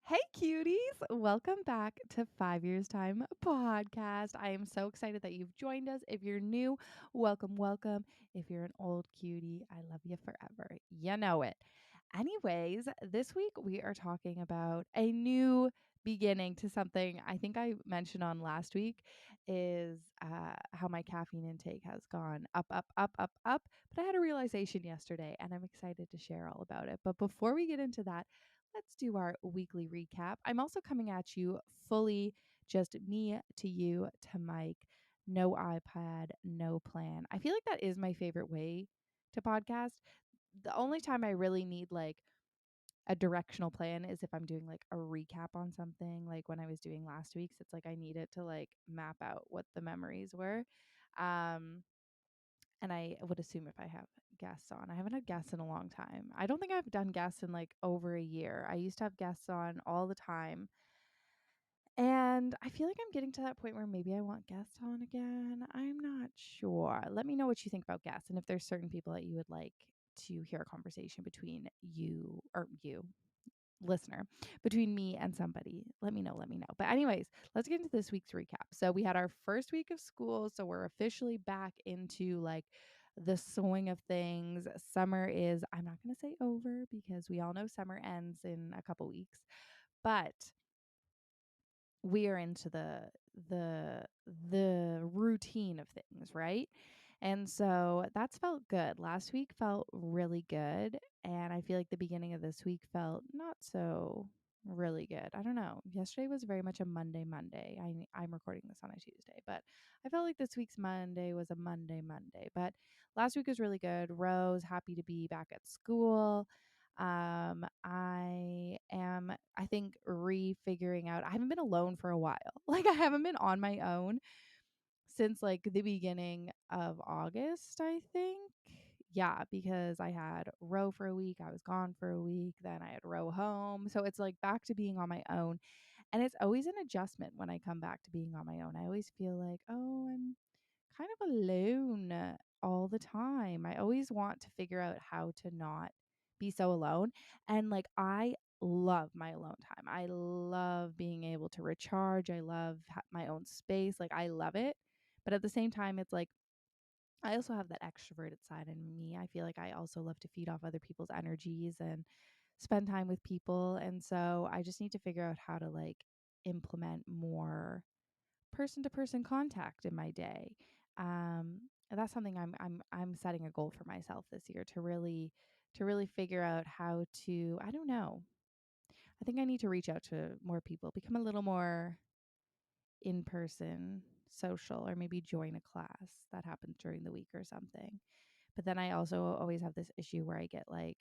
Hey cuties, welcome back to 5 Years Time podcast. I am so excited that you've joined us. If you're new, welcome. If you're an old cutie, I love you forever. You know it. Anyways, this week we are talking about a new beginning to something I think I mentioned on last week is how my caffeine intake has gone up. But I had a realization yesterday and I'm excited to share all about it. But before we get into that, let's do our weekly recap. I'm also coming at you fully just me to you to Mike. No iPad, no plan. I feel like that is my favorite way to podcast. The only time I really need like a directional plan is if I'm doing like a recap on something, like when I was doing last week's. It's like I need it to like map out what the memories were. Um, and I would assume if I have guests on. I haven't had guests in a long time. I don't think I've done guests in like over a year. I used to have guests on all the time. And I feel like I'm getting to that point where maybe I want guests on again. I'm not sure. Let me know what you think about guests and if there's certain people that you would like to hear a conversation between you, listener, between me and somebody. Let me know. But anyways, let's get into this week's recap. So we had our first week of school, so we're officially back into like the swing of things. Summer is, I'm not going to say over because we all know summer ends in a couple weeks, but we are into the routine of things, right? And so that's felt good. Last week felt really good, and I feel like the beginning of this week felt not so really good. I don't know. Yesterday was very much a Monday. I'm recording this on a Tuesday, but I felt like this week's Monday was a Monday. But last week was really good. Rose happy to be back at school. I think, refiguring out. I haven't been alone for a while. Like, I haven't been on my own since like the beginning of August, I think. Yeah, because I had Row for a week. I was gone for a week. Then I had Row home. So it's like back to being on my own. And it's always an adjustment when I come back to being on my own. I always feel like, oh, I'm kind of alone all the time. I always want to figure out how to not be so alone. And like, I love my alone time. I love being able to recharge. I love my own space. Like, I love it. But at the same time, it's like, I also have that extroverted side in me. I feel like I also love to feed off other people's energies and spend time with people. And so I just need to figure out how to like implement more person to person contact in my day. That's something I'm setting a goal for myself this year to really figure out how to, I don't know. I think I need to reach out to more people, become a little more in person social, or maybe join a class that happens during the week or something. But then I also always have this issue where I get like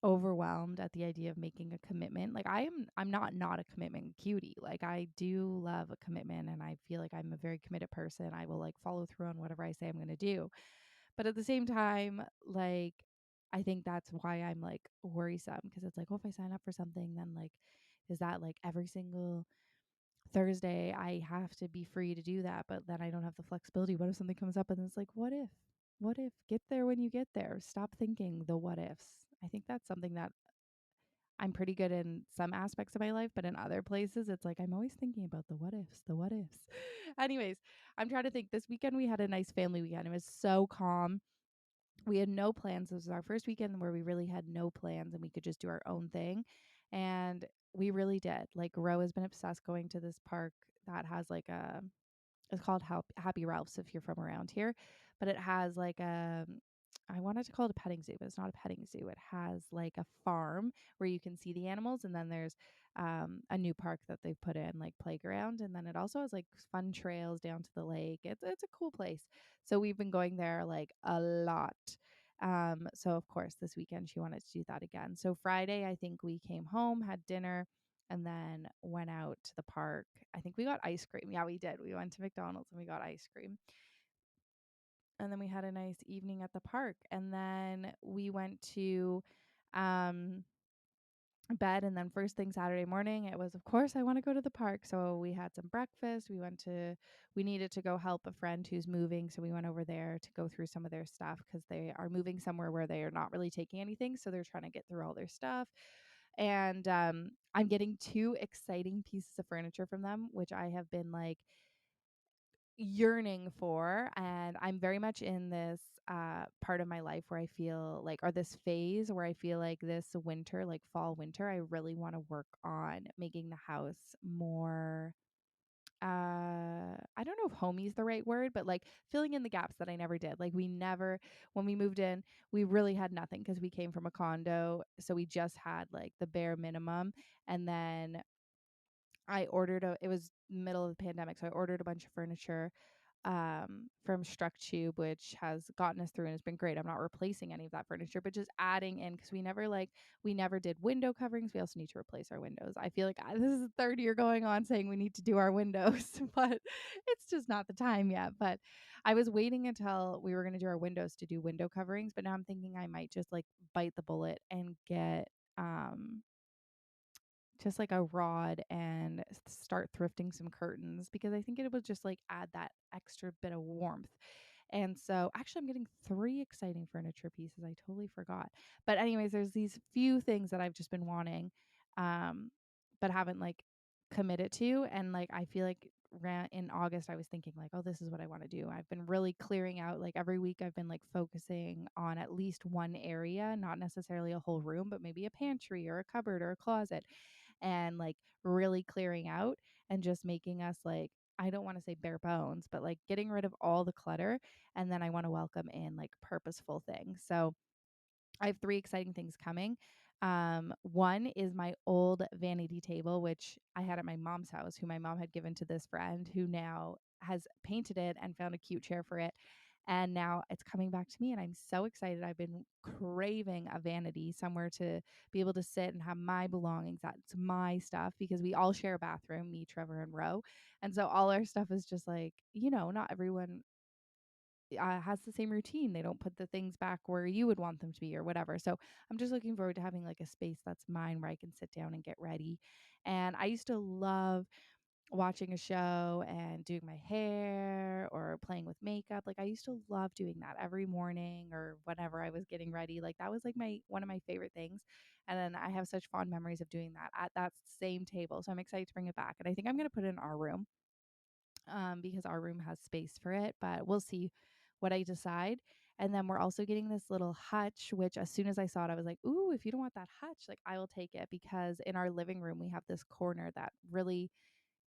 overwhelmed at the idea of making a commitment. Like, I'm not a commitment cutie. Like, I do love a commitment and I feel like I'm a very committed person. I will like follow through on whatever I say I'm going to do. But at the same time, like, I think that's why I'm like worrisome, because it's like, oh, if I sign up for something, then like, is that like every single Thursday I have to be free to do that, but then I don't have the flexibility? What if something comes up and it's like, what if? What if? Get there when you get there. Stop thinking the what ifs. I think that's something that I'm pretty good in some aspects of my life, but in other places, it's like I'm always thinking about the what ifs, the what ifs. Anyways, I'm trying to think. This weekend, we had a nice family weekend. It was so calm. We had no plans. This was our first weekend where we really had no plans and we could just do our own thing. And we really did. Like, Ro has been obsessed going to this park that has like it's called Happy Ralph's if you're from around here, but it has like I wanted to call it a petting zoo, but it's not a petting zoo. It has like a farm where you can see the animals, and then there's a new park that they've put in, like playground, and then it also has like fun trails down to the lake. It's a cool place. So we've been going there like a lot. So of course this weekend she wanted to do that again. So Friday, I think we came home, had dinner, and then went out to the park. I think we got ice cream. Yeah, we did. We went to McDonald's and we got ice cream. And then we had a nice evening at the park. And then we went to um bed, and then first thing Saturday morning, it was, of course, I want to go to the park. So we had some breakfast. We needed to go help a friend who's moving, so we went over there to go through some of their stuff because they are moving somewhere where they are not really taking anything, so they're trying to get through all their stuff. And I'm getting two exciting pieces of furniture from them, which I have been like yearning for. And I'm very much in this part of my life where I feel like, or this phase where I feel like this winter, like fall, winter, I really want to work on making the house more I don't know if homey is the right word, but like filling in the gaps that I never did. Like we never, when we moved in, we really had nothing because we came from a condo. So we just had like the bare minimum. And then it was middle of the pandemic. So I ordered a bunch of furniture from StrucTube, which has gotten us through and has been great. I'm not replacing any of that furniture, but just adding in because we never did window coverings. We also need to replace our windows. I feel like this is the third year going on saying we need to do our windows, but it's just not the time yet. But I was waiting until we were going to do our windows to do window coverings, but now I'm thinking I might just like bite the bullet and get just like a rod and start thrifting some curtains because I think it would just like add that extra bit of warmth. And so actually I'm getting three exciting furniture pieces. I totally forgot. But anyways, there's these few things that I've just been wanting um but haven't like committed to, and like I feel like in August I was thinking like, oh, this is what I want to do. I've been really clearing out, like every week I've been like focusing on at least one area, not necessarily a whole room, but maybe a pantry or a cupboard or a closet, and like really clearing out and just making us like, I don't want to say bare bones, but like getting rid of all the clutter. And then I want to welcome in like purposeful things. So I have three exciting things coming. One is my old vanity table, which I had at my mom's house, who my mom had given to this friend who now has painted it and found a cute chair for it. And now it's coming back to me, and I'm so excited. I've been craving a vanity, somewhere to be able to sit and have my belongings. That's my stuff because we all share a bathroom, me, Trevor, and Ro. And so all our stuff is just like, not everyone has the same routine. They don't put the things back where you would want them to be or whatever. So I'm just looking forward to having like a space that's mine where I can sit down and get ready. And I used to love watching a show and doing my hair or playing with makeup. Like I used to love doing that every morning or whenever I was getting ready. Like that was like my one of my favorite things. And then I have such fond memories of doing that at that same table. So I'm excited to bring it back. And I think I'm going to put it in our room because our room has space for it, but we'll see what I decide. And then we're also getting this little hutch, which as soon as I saw it, I was like, ooh, if you don't want that hutch, like I will take it, because in our living room, we have this corner that really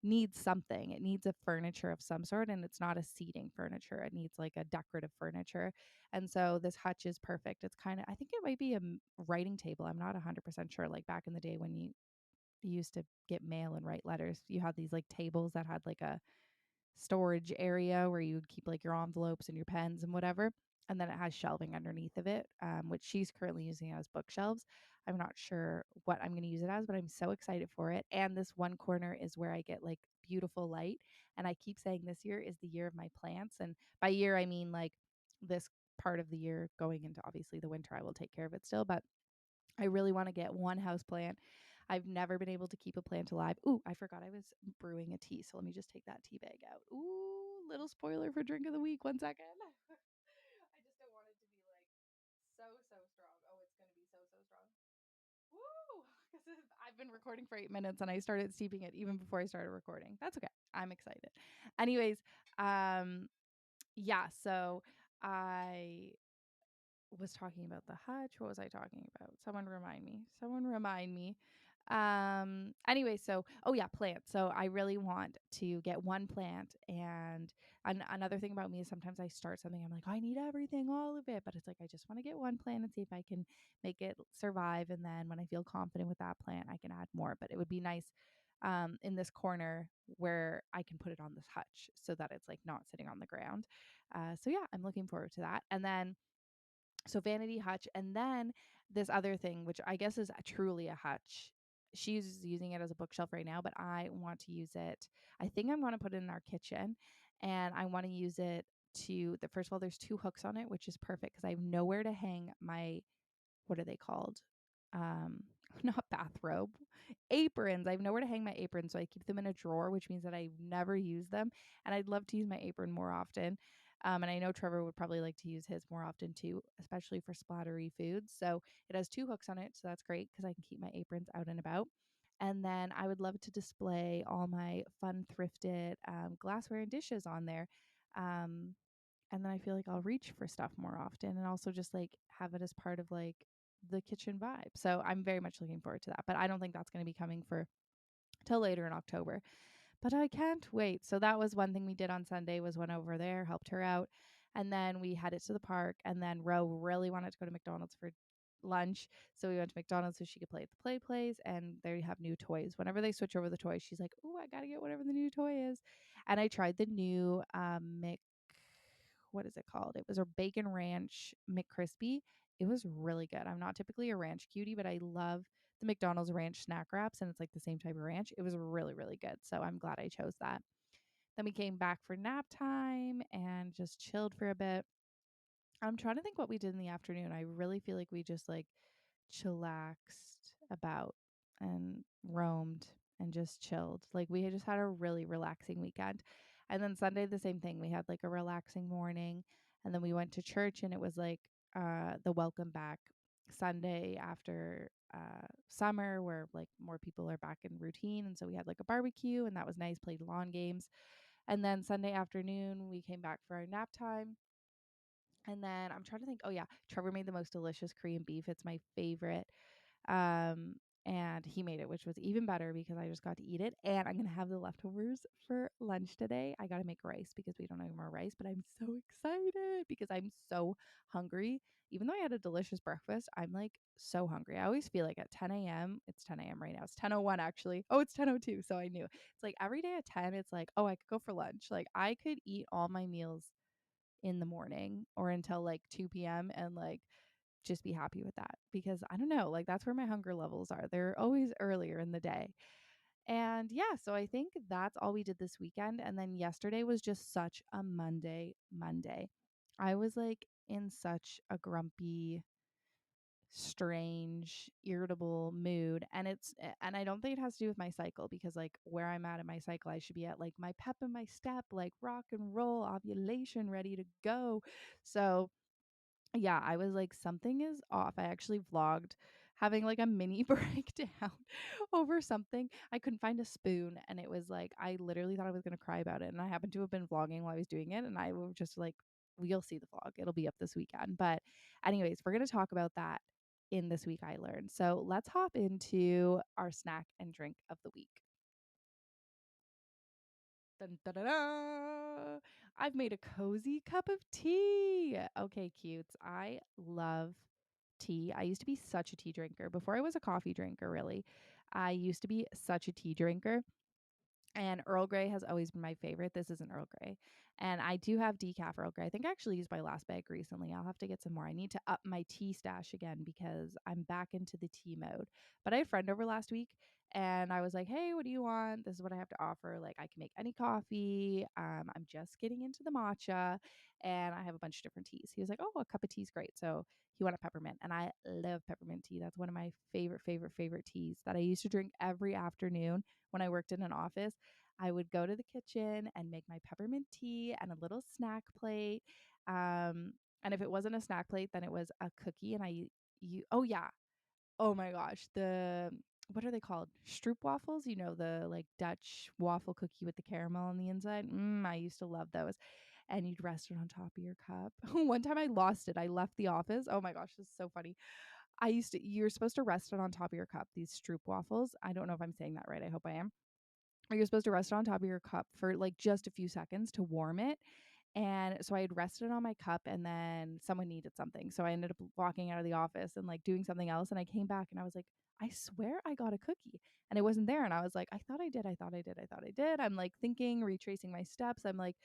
needs something. It needs a furniture of some sort, and it's not a seating furniture. It needs like a decorative furniture. And so this hutch is perfect. It's kind of, I think it might be a writing table. I'm not 100% sure. Like back in the day when you used to get mail and write letters, you had these like tables that had like a storage area where you would keep like your envelopes and your pens and whatever. And then it has shelving underneath of it, which she's currently using as bookshelves. I'm not sure what I'm going to use it as, but I'm so excited for it. And this one corner is where I get like beautiful light. And I keep saying this year is the year of my plants. And by year, I mean like this part of the year going into obviously the winter. I will take care of it still, but I really want to get one house plant. I've never been able to keep a plant alive. Ooh, I forgot I was brewing a tea. So let me just take that tea bag out. Ooh, little spoiler for drink of the week. 1 second. I just don't want it to be like so strong. Oh, it's going to be so strong. Woo! Because I've been recording for 8 minutes and I started steeping it even before I started recording. That's okay. I'm excited. Anyways, yeah, so I was talking about the hutch. What was I talking about? Someone remind me. Someone remind me. Anyway, so oh yeah, plants. So I really want to get one plant, and another thing about me is sometimes I start something, I'm like, oh, I need everything, all of it, but it's like I just want to get one plant and see if I can make it survive, and then when I feel confident with that plant, I can add more. But it would be nice in this corner where I can put it on this hutch so that it's like not sitting on the ground. So yeah, I'm looking forward to that. And then so vanity hutch, and then this other thing, which I guess is truly a hutch. She's using it as a bookshelf right now, but I want to use it. I think I'm going to put it in our kitchen, and I want to use it to the first of all, there's two hooks on it, which is perfect because I have nowhere to hang my, what are they called? Um, not bathrobe, aprons. I have nowhere to hang my aprons, so I keep them in a drawer, which means that I never use them. And I'd love to use my apron more often. And I know Trevor would probably like to use his more often too, especially for splattery foods. So it has 2 hooks on it, so that's great because I can keep my aprons out and about. And then I would love to display all my fun thrifted glassware and dishes on there. Um, and then I feel like I'll reach for stuff more often and also just like have it as part of like the kitchen vibe. So I'm very much looking forward to that. But I don't think that's going to be coming for till later in October. But I can't wait. So that was one thing we did on Sunday was went over there, helped her out, and then we headed to the park. And then Ro really wanted to go to McDonald's for lunch, so we went to McDonald's so she could play at the play place. And there you have new toys. Whenever they switch over the toys, she's like, "Oh, I gotta get whatever the new toy is." And I tried the new what is it called? It was a bacon ranch McCrispy. It was really good. I'm not typically a ranch cutie, but I love the McDonald's ranch snack wraps, and it's like the same type of ranch. It was really, really good. So I'm glad I chose that. Then we came back for nap time and just chilled for a bit. I'm trying to think what we did in the afternoon. I really feel like we just like chillaxed about and roamed and just chilled. Like we had just had a really relaxing weekend. And then Sunday the same thing. We had like a relaxing morning and then we went to church and it was like the welcome back Sunday after summer where like more people are back in routine, and so we had like a barbecue and that was nice, played lawn games. And then Sunday afternoon we came back for our nap time. And then I'm trying to think. Oh yeah, Trevor made the most delicious Korean beef. It's my favorite. Um, and he made it, which was even better because I just got to eat it. And I'm gonna have the leftovers for lunch today. I gotta make rice because we don't have more rice, but I'm so excited because I'm so hungry. Even though I had a delicious breakfast, I'm like so hungry. I always feel like at 10 a.m. It's 10 a.m. right now. It's 10:01 actually. Oh, it's 10:02. So I knew. It's like every day at 10, it's like, oh, I could go for lunch. Like I could eat all my meals in the morning or until like 2 p.m. and like just be happy with that because I don't know, like that's where my hunger levels are. They're always earlier in the day. And yeah, so I think that's all we did this weekend. And then yesterday was just such a Monday. I was like in such a grumpy, strange, irritable mood. And I don't think it has to do with my cycle because like where I'm at in my cycle, I should be at like my pep in my step, like rock and roll, ovulation, ready to go. So yeah, I was like, something is off. I actually vlogged having like a mini breakdown over something. I couldn't find a spoon, and it was like, I literally thought I was going to cry about it. And I happened to have been vlogging while I was doing it. And I was just like, you'll see the vlog. It'll be up this weekend. But, anyways, we're going to talk about that in This Week I Learned. So let's hop into our snack and drink of the week. Dun, da, da, da. I've made a cozy cup of tea. Okay, cutes. I love tea. I used to be such a tea drinker before I was a coffee drinker, really. I used to be such a tea drinker. And Earl Grey has always been my favorite. This isn't Earl Grey. And I do have decaf Earl Grey. I think I actually used my last bag recently. I'll have to get some more. I need to up my tea stash again because I'm back into the tea mode. But I had a friend over last week and I was like, hey, what do you want? This is what I have to offer. Like, I can make any coffee. I'm just getting into the matcha and I have a bunch of different teas. He was like, oh, a cup of tea is great. So he wanted peppermint. And I love peppermint tea. That's one of my favorite teas that I used to drink every afternoon when I worked in an office. I would go to the kitchen and make my peppermint tea and a little snack plate. And if it wasn't a snack plate, then it was a cookie. And oh yeah, oh my gosh, the what are they called? Stroop waffles. You know, the like Dutch waffle cookie with the caramel on the inside. I used to love those. And you'd rest it on top of your cup. One time I lost it. I left the office. Oh my gosh, this is so funny. You're supposed to rest it on top of your cup, these Stroop waffles. I don't know if I'm saying that right. I hope I am. Or you're supposed to rest it on top of your cup for like just a few seconds to warm it. And so I had rested on my cup and then someone needed something. So I ended up walking out of the office and like doing something else. And I came back and I was like, I swear I got a cookie and it wasn't there. And I was like, I thought I did. I thought I did. I thought I did. I'm like thinking, retracing my steps. I'm like,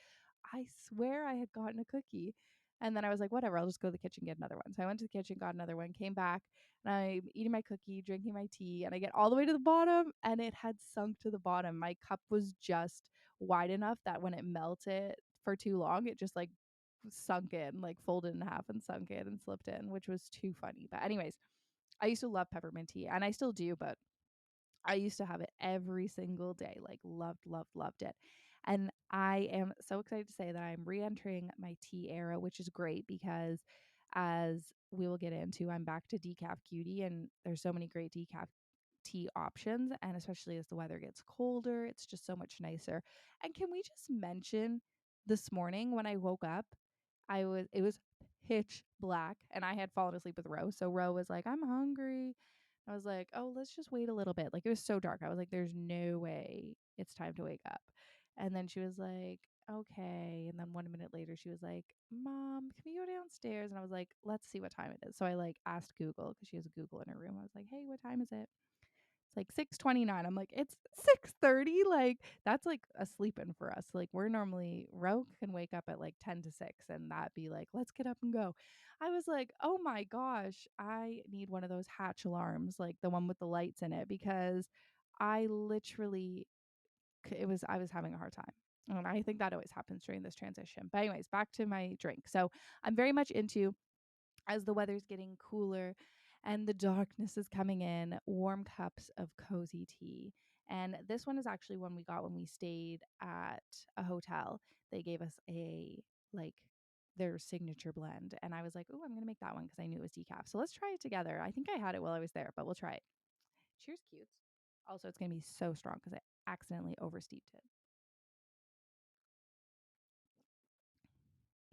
I swear I had gotten a cookie. And then I was like, whatever, I'll just go to the kitchen, get another one. So I went to the kitchen, got another one, came back, and I'm eating my cookie, drinking my tea, and I get all the way to the bottom, and it had sunk to the bottom. My cup was just wide enough that when it melted for too long, it just like sunk in, like folded in half and sunk in and slipped in, which was too funny. But anyways, I used to love peppermint tea, and I still do, but I used to have it every single day, like loved it. And I am so excited to say that I'm re-entering my tea era, which is great because as we will get into, I'm back to decaf cutie and there's so many great decaf tea options, and especially as the weather gets colder, it's just so much nicer. And can we just mention this morning when I woke up, it was pitch black and I had fallen asleep with Ro. So Ro was like, "I'm hungry." I was like, "Oh, let's just wait a little bit." Like it was so dark. I was like, "There's no way it's time to wake up." And then she was like, "Okay." And then 1 minute later she was like, "Mom, can we go downstairs?" And I was like, "Let's see what time it is." So I like asked Google because she has a Google in her room. I was like, "Hey, what time is it?" It's like 6:29. I'm like, "It's 6:30." Like that's like a sleeping for us. Like we're normally Ro can wake up at like 10 to 6 and that be like, "Let's get up and go." I was like, "Oh my gosh, I need one of those Hatch alarms, like the one with the lights in it because I literally I was having a hard time." And I think that always happens during this transition. But anyways, back to my drink. So, I'm very much into as the weather's getting cooler and the darkness is coming in, warm cups of cozy tea. And this one is actually one we got when we stayed at a hotel. They gave us a like their signature blend. And I was like, "Oh, I'm going to make that one because I knew it was decaf." So let's try it together. I think I had it while I was there, but we'll try it. Cheers, cutes. Also, it's going to be so strong because I accidentally oversteeped it.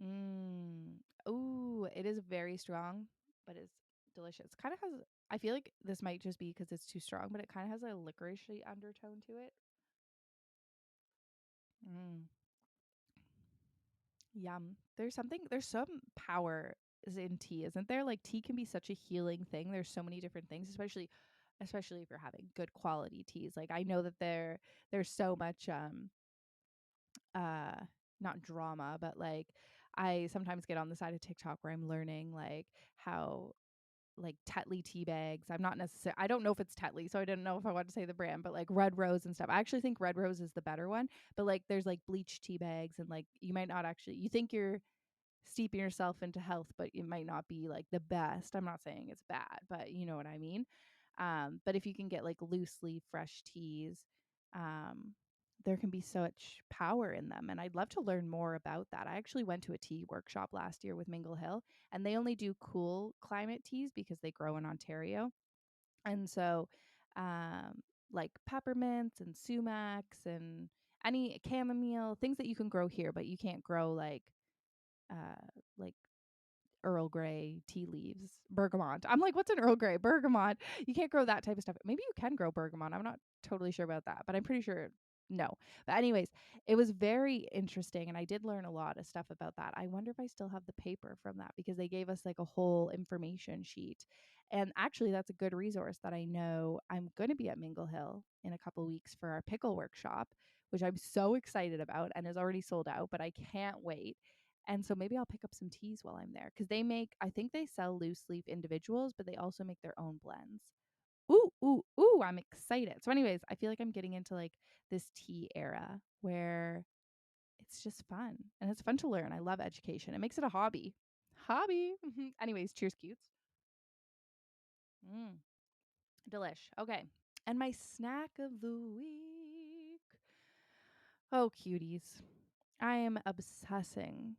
Mm. Ooh, it is very strong, but it's delicious. Kind of has, I feel like this might just be because it's too strong, but it kind of has a licoricey undertone to it. Mm. Yum. There's some power in tea, isn't there? Like tea can be such a healing thing. There's so many different things, especially if you're having good quality teas. Like I know that there's so much uh not drama, but like I sometimes get on the side of TikTok where I'm learning like how like Tetley tea bags. I'm not necessarily I don't know if it's Tetley, so I don't know if I want to say the brand, but like Red Rose and stuff. I actually think Red Rose is the better one, but like there's like bleach tea bags and like you might not actually you think you're steeping yourself into health, but it might not be like the best. I'm not saying it's bad, but you know what I mean. But if you can get like loose leaf fresh teas, um, there can be such power in them. And I'd love to learn more about that. I actually went to a tea workshop last year with Mingle Hill, and they only do cool climate teas because they grow in Ontario. And so, um, like peppermints and sumacs and any chamomile, things that you can grow here, but you can't grow like Earl Grey tea leaves, bergamot. I'm like, what's an Earl Grey? Bergamot. You can't grow that type of stuff. Maybe you can grow bergamot. I'm not totally sure about that, but I'm pretty sure no. But anyways, it was very interesting and I did learn a lot of stuff about that. I wonder if I still have the paper from that because they gave us like a whole information sheet. And actually that's a good resource that I know I'm going to be at Mingle Hill in a couple weeks for our pickle workshop, which I'm so excited about and is already sold out, but I can't wait. And so maybe I'll pick up some teas while I'm there because I think they sell loose leaf individuals, but they also make their own blends. Ooh, ooh, ooh, I'm excited. So, anyways, I feel like I'm getting into like this tea era where it's just fun and it's fun to learn. I love education, it makes it a hobby. Hobby. Anyways, cheers, cutes. Mm, delish. Okay. And my snack of the week. Oh, cuties. I am obsessing.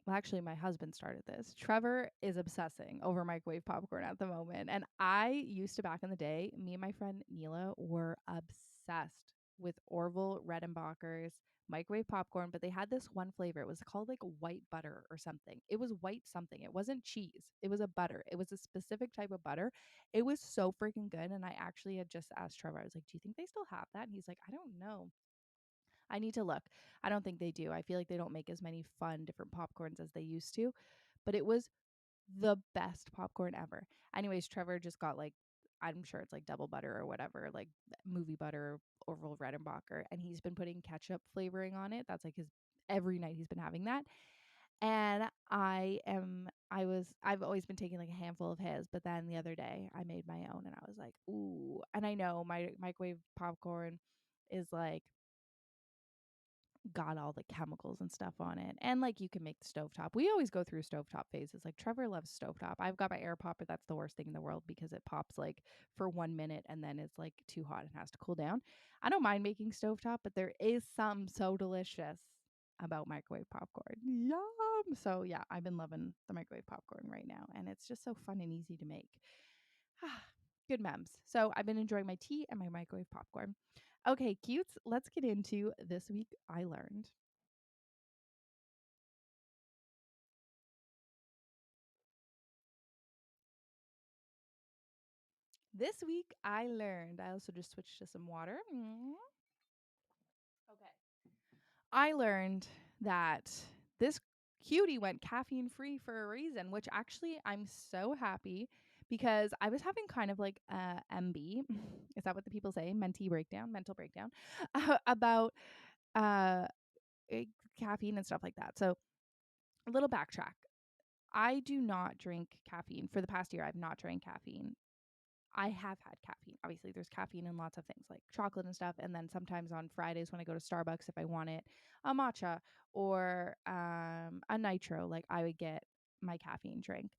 Well, actually, my husband started this. Trevor is obsessing over microwave popcorn at the moment. And I used to, back in the day, me and my friend Neela were obsessed with Orville Redenbacher's microwave popcorn, but they had this one flavor. It was called like white butter or something. It was white something. It wasn't cheese. It was a butter. It was a specific type of butter. It was so freaking good. And I actually had just asked Trevor, I was like, "Do you think they still have that?" And he's like, "I don't know. I need to look." I don't think they do. I feel like they don't make as many fun different popcorns as they used to, but it was the best popcorn ever. Anyways, Trevor just got like I'm sure it's like double butter or whatever, like movie butter, Orville Redenbacher, and he's been putting ketchup flavoring on it. That's like his every night he's been having that. And I've always been taking like a handful of his, but then the other day I made my own and I was like, "Ooh." And I know my microwave popcorn is like got all the chemicals and stuff on it. And like you can make the stovetop. We always go through stovetop phases. Like Trevor loves stovetop. I've got my air popper. That's the worst thing in the world because it pops like for 1 minute and then it's like too hot and has to cool down. I don't mind making stovetop, but there is some so delicious about microwave popcorn. Yum. So yeah, I've been loving the microwave popcorn right now. And it's just so fun and easy to make. Good memes. So I've been enjoying my tea and my microwave popcorn. Okay, cutes. Let's get into this week I learned. This week I learned. I also just switched to some water. Okay. I learned that this cutie went caffeine free for a reason, which actually I'm so happy because I was having kind of like a MB. Is that what the people say? Mental breakdown about uh caffeine and stuff like that. So, a little backtrack. I do not drink caffeine. For the past year, I've not drank caffeine. I have had caffeine. Obviously, there's caffeine in lots of things like chocolate and stuff. And then sometimes on Fridays when I go to Starbucks, if I want it, a matcha or a nitro, like I would get my caffeine drink.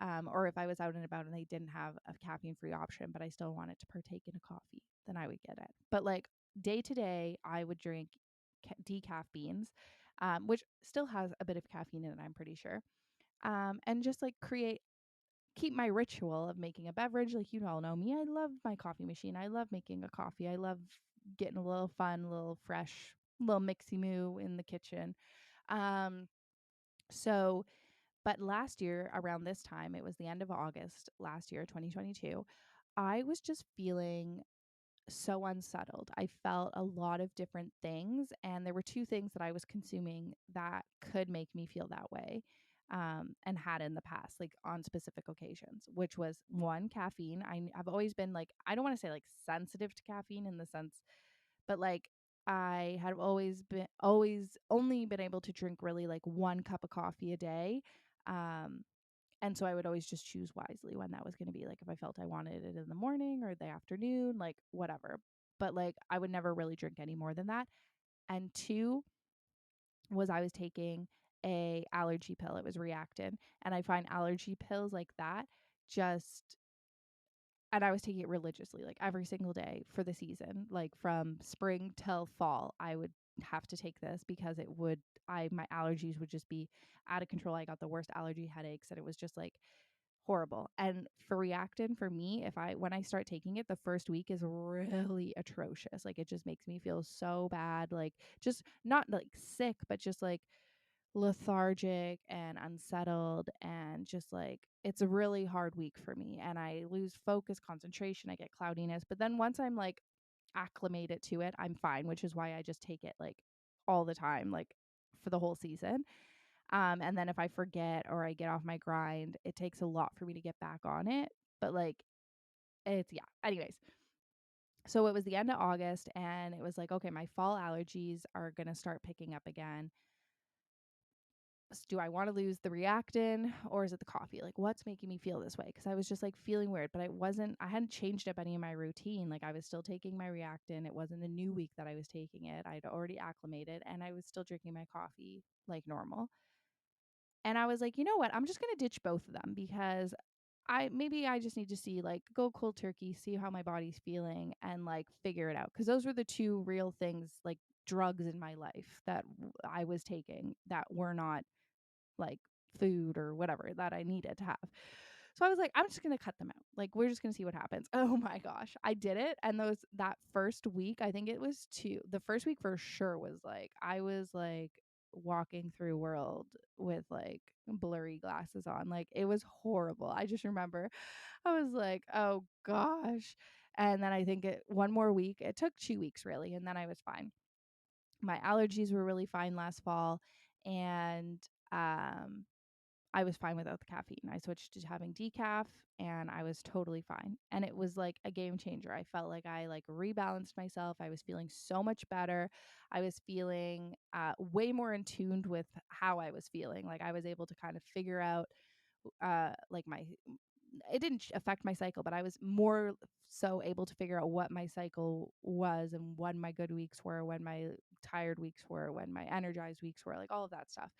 Or if I was out and about and they didn't have a caffeine free option, but I still wanted to partake in a coffee, then I would get it. But like day to day, I would drink decaf beans, which still has a bit of caffeine in it, I'm pretty sure. And just like keep my ritual of making a beverage. Like, you all know me. I love my coffee machine. I love making a coffee. I love getting a little fun, a little fresh, little mixy moo in the kitchen. Um, so, but last year around this time, it was the end of August last year, 2022, I was just feeling so unsettled. I felt a lot of different things, and there were two things that I was consuming that could make me feel that way. And had in the past, like on specific occasions, which was one, caffeine. I've always been like, I don't want to say like sensitive to caffeine in the sense, but like I had always only been able to drink really like 1 cup of coffee a day. Um, and so I would always just choose wisely when that was going to be. Like if I felt I wanted it in the morning or the afternoon, like whatever. But like I would never really drink any more than that. And two was I was taking a allergy pill. It was Reactin. And I find allergy pills like that just, and I was taking it religiously, like every single day for the season, like from spring till fall. I would have to take this because it would, my allergies would just be out of control. I got the worst allergy headaches and it was just like horrible. And for Reactin, for me, when I start taking it, the first week is really atrocious. Like it just makes me feel so bad, like just not like sick, but just like lethargic and unsettled, and just like it's a really hard week for me and I lose focus, concentration, I get cloudiness. But then once I'm like acclimated to it, I'm fine, which is why I just take it like all the time, like for the whole season. And then if I forget or I get off my grind, it takes a lot for me to get back on it. But like it's, yeah. Anyways, so it was the end of August and it was like, okay, my fall allergies are going to start picking up again. Do I want to lose the Reactin or is it the coffee? Like what's making me feel this way? Because I was just like feeling weird, but I hadn't changed up any of my routine. Like I was still taking my Reactin. It wasn't a new week that I was taking it. I'd already acclimated and I was still drinking my coffee like normal. And I was like, you know what? I'm just going to ditch both of them because I just need to see, like, go cold turkey, see how my body's feeling and like figure it out. Cause those were the two real things, like drugs in my life that I was taking that were not like food or whatever that I needed to have. So I was like, I'm just going to cut them out. Like, we're just going to see what happens. Oh my gosh. I did it. And that first week, I think it was the first week for sure was like, I was like walking through world with like blurry glasses on. Like, it was horrible. I just remember I was like, oh gosh. And then I think one more week, it took 2 weeks really. And then I was fine. My allergies were really fine last fall. And, I was fine without the caffeine. I switched to having decaf and I was totally fine. And it was like a game changer. I felt like I like rebalanced myself. I was feeling so much better. I was feeling way more in tuned with how I was feeling. Like I was able to kind of figure out like my it didn't affect my cycle, but I was more so able to figure out what my cycle was and when my good weeks were, when my tired weeks were, when my energized weeks were, like all of that stuff.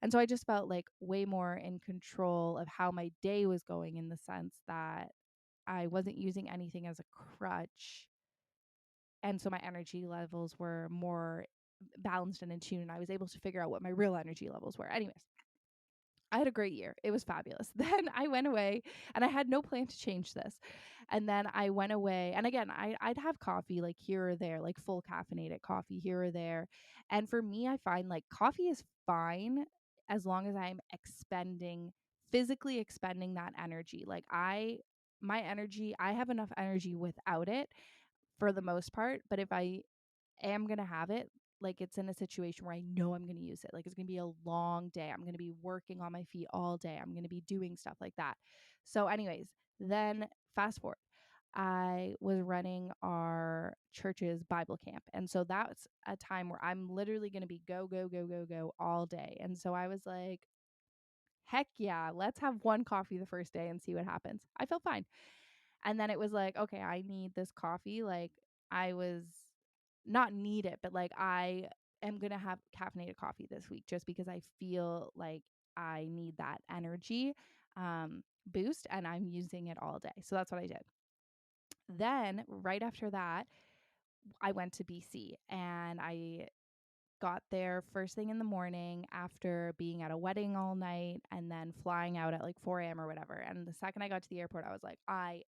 And so I just felt like way more in control of how my day was going, in the sense that I wasn't using anything as a crutch. And so my energy levels were more balanced and in tune, and I was able to figure out what my real energy levels were. Anyways, I had a great year. It was fabulous. Then I went away, and I had no plan to change this. And then I went away, and again, I'd have coffee like here or there, like full caffeinated coffee here or there. And for me, I find like coffee is fine as long as I'm physically expending that energy. Like my energy, I have enough energy without it for the most part. But if I am going to have it, like it's in a situation where I know I'm going to use it. Like it's going to be a long day. I'm going to be working on my feet all day. I'm going to be doing stuff like that. So, anyways, then fast forward. I was running our church's Bible camp. And so that's a time where I'm literally going to be go, go, go, go, go all day. And so I was like, heck yeah, let's have one coffee the first day and see what happens. I felt fine. And then it was like, okay, I need this coffee. Like I was not need it, but like I am going to have caffeinated coffee this week just because I feel like I need that energy boost, and I'm using it all day. So that's what I did. Then right after that, I went to BC, and I got there first thing in the morning after being at a wedding all night and then flying out at like 4 a.m. or whatever. And the second I got to the airport, I was like, I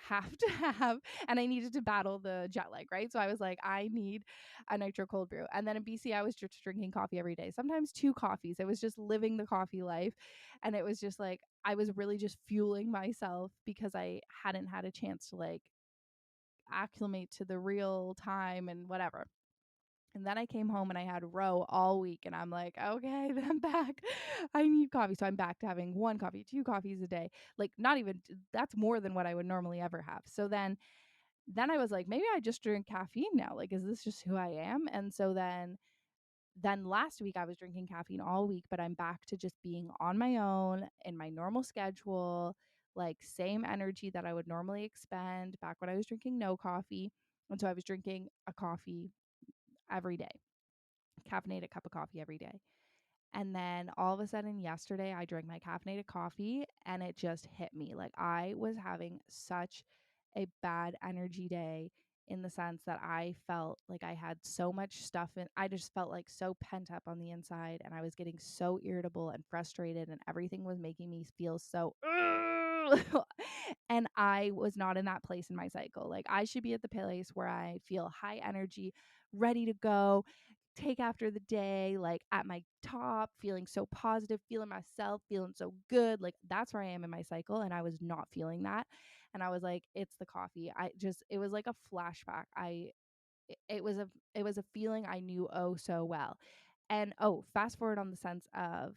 have to have, and I needed to battle the jet lag, right? So I was like, I need a nitro cold brew. And then in BC, I was just drinking coffee every day, sometimes 2 coffees. It was just living the coffee life. And it was just like, I was really just fueling myself because I hadn't had a chance to like acclimate to the real time and whatever. And then I came home and I had row all week, and I'm like, okay, then I'm back. I need coffee. So I'm back to having 1 coffee, 2 coffees a day. Like not even that's more than what I would normally ever have. So then I was like, maybe I just drink caffeine now. Like, is this just who I am? And so then last week I was drinking caffeine all week, but I'm back to just being on my own in my normal schedule, like same energy that I would normally expend back when I was drinking no coffee. And so I was drinking a coffee every day, caffeinated cup of coffee every day. And then all of a sudden yesterday I drank my caffeinated coffee and it just hit me. Like I was having such a bad energy day, in the sense that I felt like I had so much stuff and I just felt like so pent up on the inside, and I was getting so irritable and frustrated, and everything was making me feel so and I was not in that place in my cycle. Like I should be at the place where I feel high energy, ready to go, take after the day, like at my top, feeling so positive, feeling myself, feeling so good. Like that's where I am in my cycle. And I was not feeling that. And I was like, it's the coffee. It was like a flashback. It was a feeling I knew oh so well. And fast forward on the sense of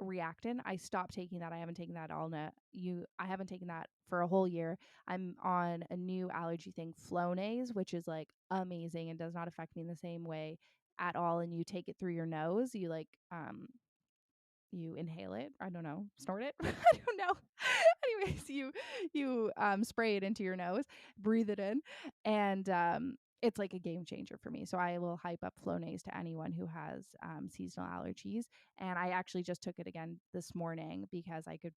reactant, I stopped taking that. I haven't taken that all I haven't taken that for a whole year. I'm on a new allergy thing, Flonase, which is like amazing and does not affect me in the same way at all. And you take it through your nose. You inhale it. I don't know, snort it. I don't know. Anyways, you spray it into your nose, breathe it in, and it's like a game changer for me. So I will hype up Flonase to anyone who has seasonal allergies. And I actually just took it again this morning because I could.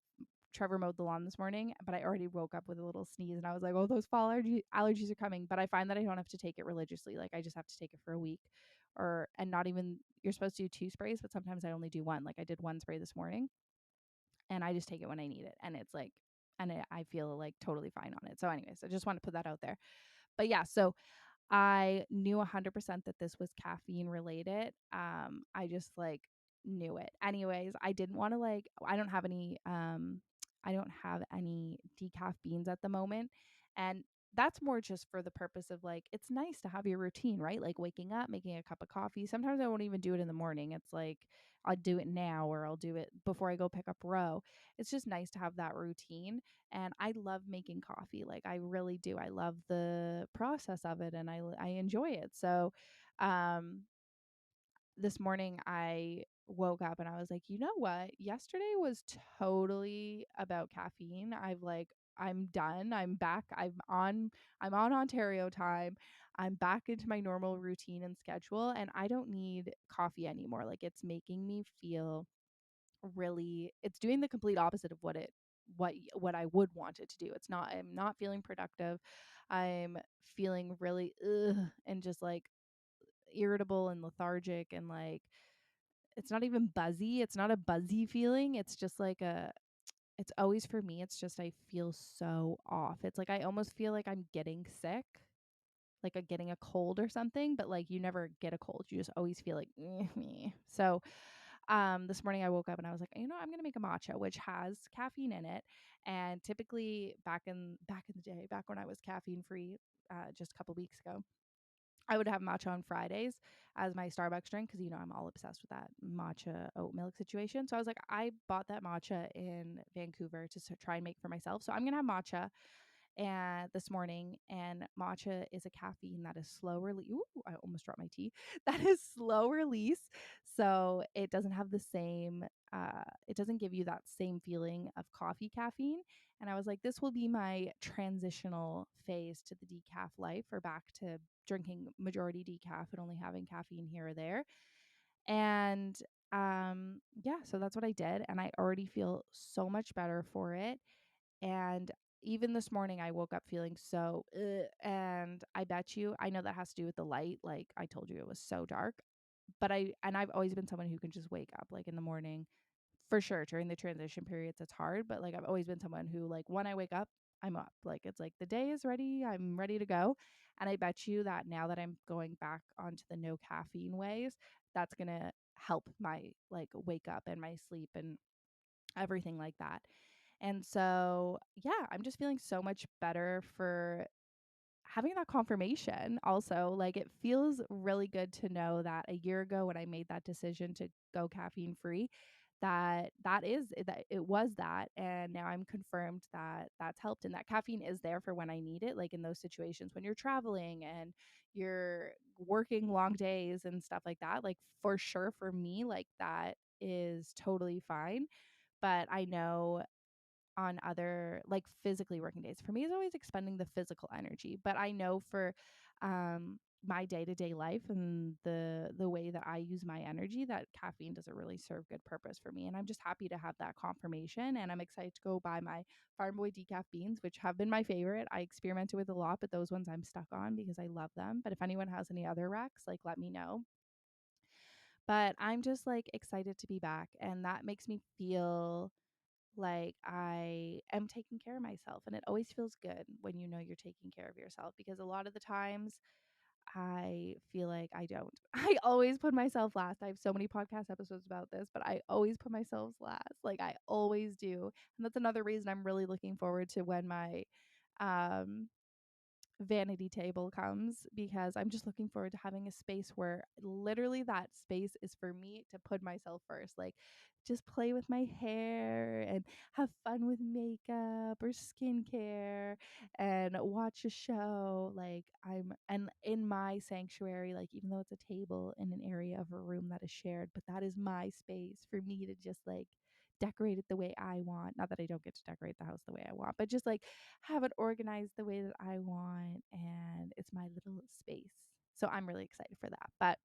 Trevor mowed the lawn this morning, but I already woke up with a little sneeze, and I was like, "Oh, those fall allergies are coming." But I find that I don't have to take it religiously. Like I just have to take it for a week, and not even. You're supposed to do 2 sprays, but sometimes I only do one. Like I did 1 spray this morning, and I just take it when I need it, and it's like, I feel like totally fine on it. So, anyways, I just want to put that out there. But yeah, so I knew 100% that this was caffeine related. I just like knew it. Anyways, I didn't want to like I don't have any decaf beans at the moment. And that's more just for the purpose of like it's nice to have your routine, right? Like waking up, making a cup of coffee. Sometimes I won't even do it in the morning. It's like I'll do it now or I'll do it before I go pick up row. It's just nice to have that routine, and I love making coffee. Like I really do. I love the process of it, and I enjoy it. So, um, this morning I woke up and I was like, you know what? Yesterday was totally about caffeine. I'm done. I'm back. I'm on Ontario time. I'm back into my normal routine and schedule, and I don't need coffee anymore. Like, it's making me feel really, it's doing the complete opposite of what I would want it to do. I'm not feeling productive. I'm feeling really and just like irritable and lethargic, and like it's not even buzzy. It's not a buzzy feeling. It's just like it's always, for me, it's just I feel so off. It's like I almost feel like I'm getting sick, like a getting a cold or something, but like you never get a cold. You just always feel like meh. So this morning I woke up and I was like, I'm gonna make a matcha, which has caffeine in it. And typically back in the day, back when I was caffeine free, just a couple weeks ago, I would have matcha on Fridays as my Starbucks drink because I'm all obsessed with that matcha oat milk situation. So I was like, I bought that matcha in Vancouver to try and make for myself. So I'm gonna have matcha and this morning, and matcha is a caffeine that is slow release. Ooh, I almost dropped my tea. That is slow release, so it doesn't have the same. It doesn't give you that same feeling of coffee caffeine. And I was like, this will be my transitional phase to the decaf life, or back to drinking majority decaf and only having caffeine here or there. And yeah, so that's what I did, and I already feel so much better for it. And even this morning, I woke up feeling so, and I bet you, I know that has to do with the light. Like I told you, it was so dark. But I've always been someone who can just wake up like in the morning, for sure. During the transition periods, it's hard. But like I've always been someone who, like, when I wake up, I'm up. Like it's like the day is ready. I'm ready to go. And I bet you that now that I'm going back onto the no caffeine ways, that's gonna help my like wake up and my sleep and everything like that. And so, yeah, I'm just feeling so much better for having that confirmation. Also, like, it feels really good to know that a year ago when I made that decision to go caffeine free, that it was that, and now I'm confirmed that that's helped, and that caffeine is there for when I need it, like in those situations when you're traveling and you're working long days and stuff like that. Like, for sure, for me, like, that is totally fine. But I know on other, like, physically working days, for me, is always expending the physical energy. But I know for my day-to-day life and the way that I use my energy, that caffeine doesn't really serve good purpose for me. And I'm just happy to have that confirmation, and I'm excited to go buy my Farm Boy decaf beans, which have been my favorite. I experimented with a lot, but those ones I'm stuck on because I love them. But if anyone has any other recs, like, let me know. But I'm just like excited to be back, and that makes me feel like I am taking care of myself. And it always feels good when you're taking care of yourself, because a lot of the times I feel like I don't. I always put myself last. I have so many podcast episodes about this, but I always put myself last. Like, I always do. And that's another reason I'm really looking forward to when my um vanity table comes, because I'm just looking forward to having a space where literally that space is for me to put myself first. Like, just play with my hair and have fun with makeup or skincare and watch a show. Like, I'm and in my sanctuary, like, even though it's a table in an area of a room that is shared, but that is my space for me to just like decorate it the way I want. Not that I don't get to decorate the house the way I want, but just like have it organized the way that I want. And it's my little space. So I'm really excited for that. But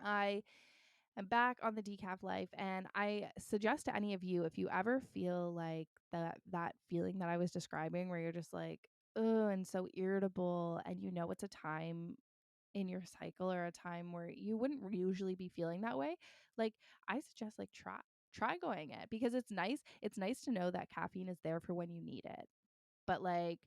I am back on the decaf life. And I suggest to any of you, if you ever feel like that feeling that I was describing, where you're just like, oh, and so irritable, and it's a time in your cycle or a time where you wouldn't usually be feeling that way, like, I suggest, like, try going it, because it's nice to know that caffeine is there for when you need it. But like,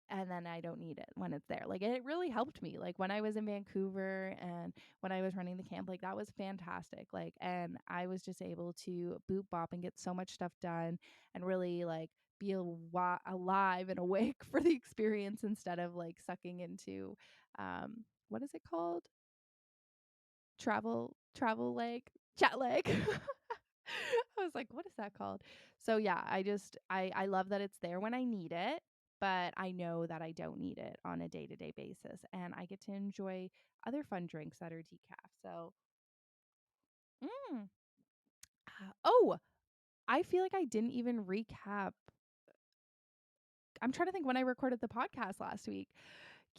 and then I don't need it when it's there. Like, it really helped me. Like, when I was in Vancouver and when I was running the camp, like, that was fantastic. Like, and I was just able to boot bop and get so much stuff done, and really like be alive and awake for the experience, instead of like sucking into what is it called? Travel lag, chat lag. I was like, what is that called? So yeah, I love that it's there when I need it, but I know that I don't need it on a day-to-day basis, and I get to enjoy other fun drinks that are decaf. So, mm. Oh, I feel like I didn't even recap I'm trying to think when I recorded the podcast last week.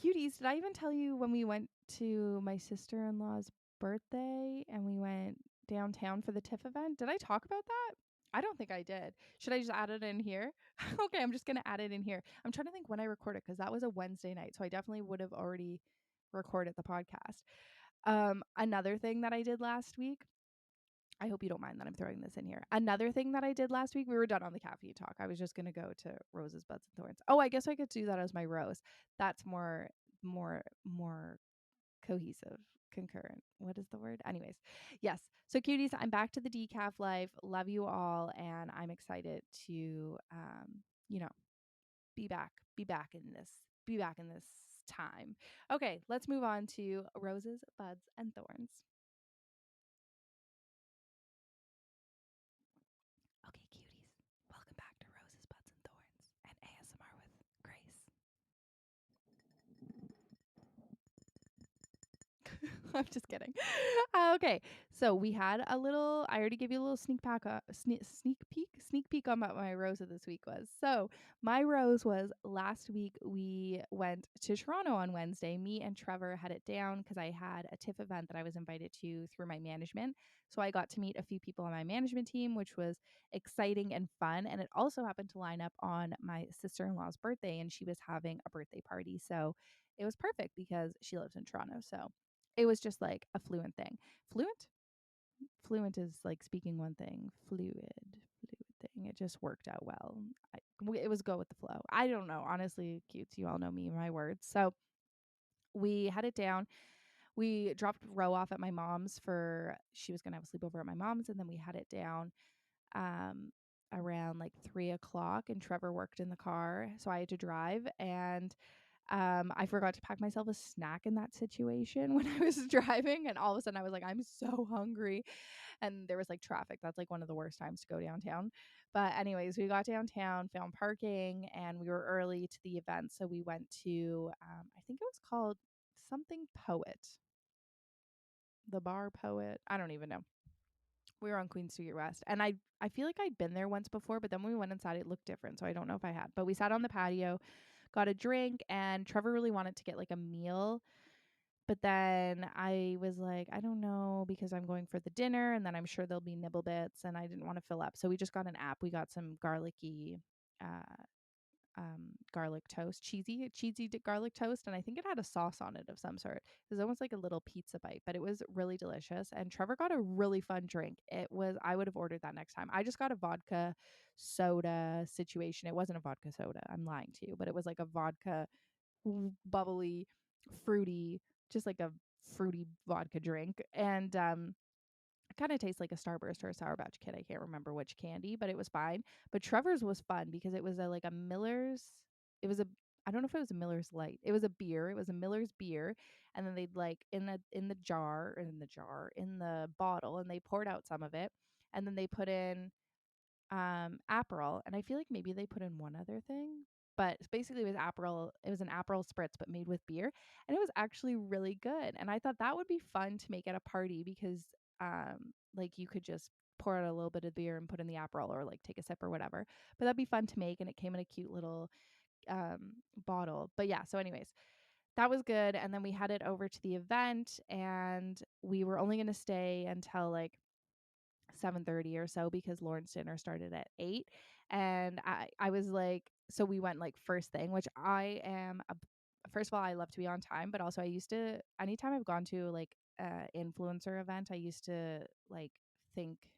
Cuties, did I even tell you when we went to my sister-in-law's birthday and we went downtown for the TIFF event? Did I talk about that? I don't think I did. Should I just add it in here? Okay, I'm just going to add it in here. I'm trying to think when I recorded because that was a Wednesday night. So I definitely would have already recorded the podcast. Another thing that I did last week, I hope you don't mind that I'm throwing this in here. Another thing that I did last week, we were done on the caffeine talk. I was just going to go to roses, buds, and thorns. Oh, I guess I could do that as my rose. That's more cohesive, concurrent. What is the word? Anyways, yes. So cuties, I'm back to the decaf life. Love you all, and I'm excited to, you know, be back in this time. Okay, let's move on to roses, buds, and thorns. Okay, cuties, welcome back to Roses, Buds, and Thorns and ASMR with Grace. I'm just kidding. Okay, so we had a little. I already gave you a little sneak peek on what my rose of this week was. So my rose was last week. We went to Toronto on Wednesday. Me and Trevor had it down because I had a TIFF event that I was invited to through my management. So I got to meet a few people on my management team, which was exciting and fun. And it also happened to line up on my sister-in-law's birthday, and she was having a birthday party. So it was perfect because she lives in Toronto. So it was just like a fluent thing. Fluent? Fluent is like speaking one thing. Fluid thing. It just worked out well. It was go with the flow. I don't know. Honestly, cutes, you all know me, my words. So we had it down. We dropped Ro off at my mom's she was going to have a sleepover at my mom's. And then we had it down um, around like 3 o'clock, and Trevor worked in the car. So I had to drive, and I forgot to pack myself a snack in that situation when I was driving, and all of a sudden I was like, I'm so hungry. And there was like traffic. That's like one of the worst times to go downtown. But, anyways, we got downtown, found parking, and we were early to the event. So we went to, I think it was called something Poet, the bar Poet. I don't even know. We were on Queen Street West, and I feel like I'd been there once before, but then when we went inside, it looked different. So I don't know if I had. But we sat on the patio, got a drink, and Trevor really wanted to get like a meal. But then I was like, I don't know, because I'm going for the dinner, and then I'm sure there'll be nibble bits, and I didn't want to fill up. So we just got an app. We got some uh, garlic toast, cheesy garlic toast, and I think it had a sauce on it of some sort. It was almost like a little pizza bite, but it was really delicious. And Trevor got a really fun drink. I would have ordered that next time. I just got a vodka soda situation. It wasn't a vodka soda. I'm lying to you, but it was like a vodka bubbly, fruity, just like a fruity vodka drink. And it kind of tastes like a Starburst or a Sour Patch Kid. I can't remember which candy, but it was fine. But Trevor's was fun because it was like a Miller's. It was a I don't know if it was a Miller's Light. It was a beer. It was a Miller's beer, and then they'd like in the bottle, and they poured out some of it, and then they put in Aperol, and I feel like maybe they put in one other thing, but basically it was Aperol. It was an Aperol spritz, but made with beer, and it was actually really good. And I thought that would be fun to make at a party because, like you could just pour out a little bit of beer and put in the Aperol, or like take a sip or whatever. But that'd be fun to make, and it came in a cute little bottle. But yeah, so anyways, that was good. And then we headed over to the event, and we were only going to stay until like 7:30 or so because Lauren's dinner started at 8. And I was like, so we went like first thing, which first of all, I love to be on time, but also I used to, anytime I've gone to like influencer event, I used to like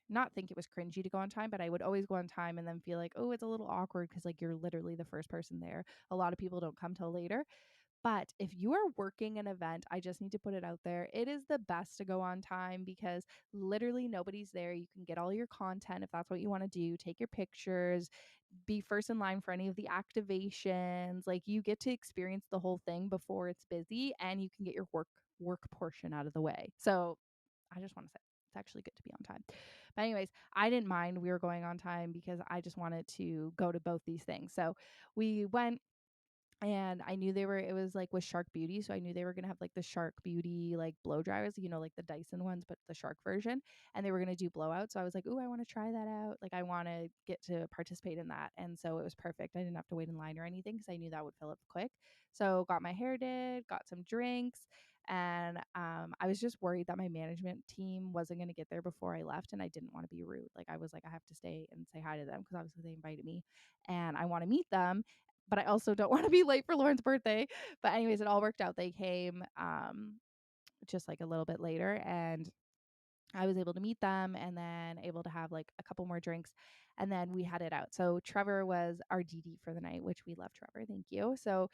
not think it was cringy to go on time, but I would always go on time and then feel like, oh, it's a little awkward because like you're literally the first person there. A lot of people don't come till later. But if you are working an event, I just need to put it out there. It is the best to go on time because literally nobody's there. You can get all your content if that's what you want to do, take your pictures, be first in line for any of the activations. Like you get to experience the whole thing before it's busy, and you can get your work portion out of the way. So I just want to say it's actually good to be on time. But anyways, I didn't mind we were going on time because I just wanted to go to both these things. So we went, And I knew it was like with Shark Beauty. So I knew they were going to have like the Shark Beauty, like blow dryers, like the Dyson ones, but the Shark version. And they were going to do blowout. So I was like, ooh, I want to try that out. Like, I want to get to participate in that. And so it was perfect. I didn't have to wait in line or anything because I knew that would fill up quick. So got my hair did, got some drinks. And I was just worried that my management team wasn't going to get there before I left. And I didn't want to be rude. Like, I was like, I have to stay and say hi to them because obviously they invited me and I want to meet them, but I also don't want to be late for Lauren's birthday. But anyways, it all worked out. They came just like a little bit later, and I was able to meet them and then able to have like a couple more drinks, and then we had it out. So Trevor was our DD for the night, which we love Trevor. Thank you. So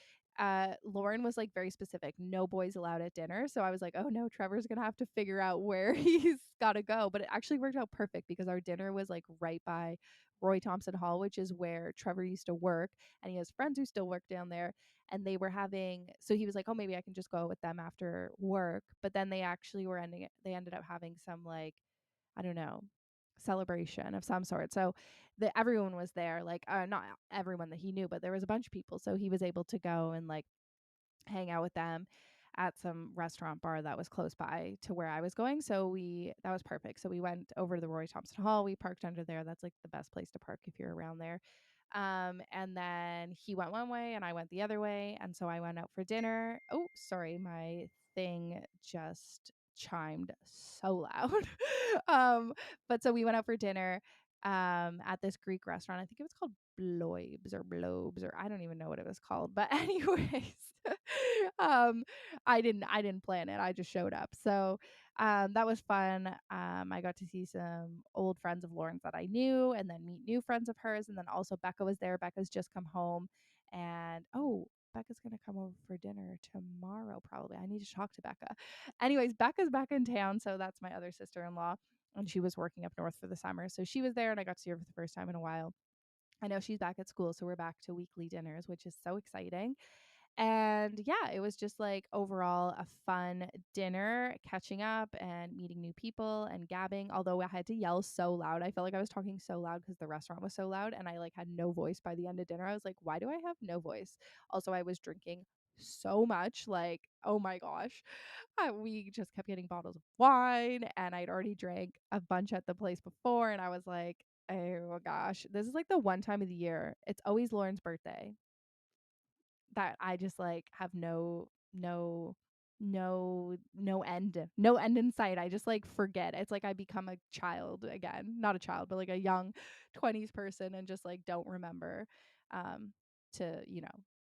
Lauren was like very specific, no boys allowed at dinner. So I was like, oh no, Trevor's going to have to figure out where he's got to go. But it actually worked out perfect because our dinner was like right by Roy Thompson Hall, which is where Trevor used to work. And he has friends who still work down there. And they were having, so he was like, oh, maybe I can just go with them after work. But then they actually they ended up having some like, I don't know, celebration of some sort. So everyone was there, like not everyone that he knew, but there was a bunch of people. So he was able to go and like hang out with them at some restaurant bar that was close by to where I was going. So that was perfect. So we went over to the Roy Thompson Hall. We parked under there. That's like the best place to park if you're around there. And then he went one way and I went the other way. And so I went out for dinner. Oh, sorry, my thing just chimed so loud. um, but so we went out for dinner at this Greek restaurant. I think it was called Bloibs or I don't even know what it was called. But anyways, um I didn't plan it. I just showed up. So that was fun. I got to see some old friends of Lauren's that I knew and then meet new friends of hers. And then also Becca was there. Becca's just come home. And Becca's going to come over for dinner tomorrow, probably. I need to talk to Becca. Anyways, Becca's back in town. So that's my other sister in law. And she was working up north for the summer. So she was there and I got to see her for the first time in a while. I know she's back at school. So we're back to weekly dinners, which is so exciting. And yeah, it was just like overall a fun dinner, catching up and meeting new people and gabbing. Although I had to yell so loud. I felt like I was talking so loud because the restaurant was so loud and I like had no voice by the end of dinner. I was like, why do I have no voice? Also, I was drinking so much, like, oh my gosh. We just kept getting bottles of wine and I'd already drank a bunch at the place before. And I was like, oh gosh, this is like the one time of the year. It's always Lauren's birthday that I just like have no end in sight. I just like forget. It's like I become a child again. Not a child, but like a young 20s person and just like don't remember um to,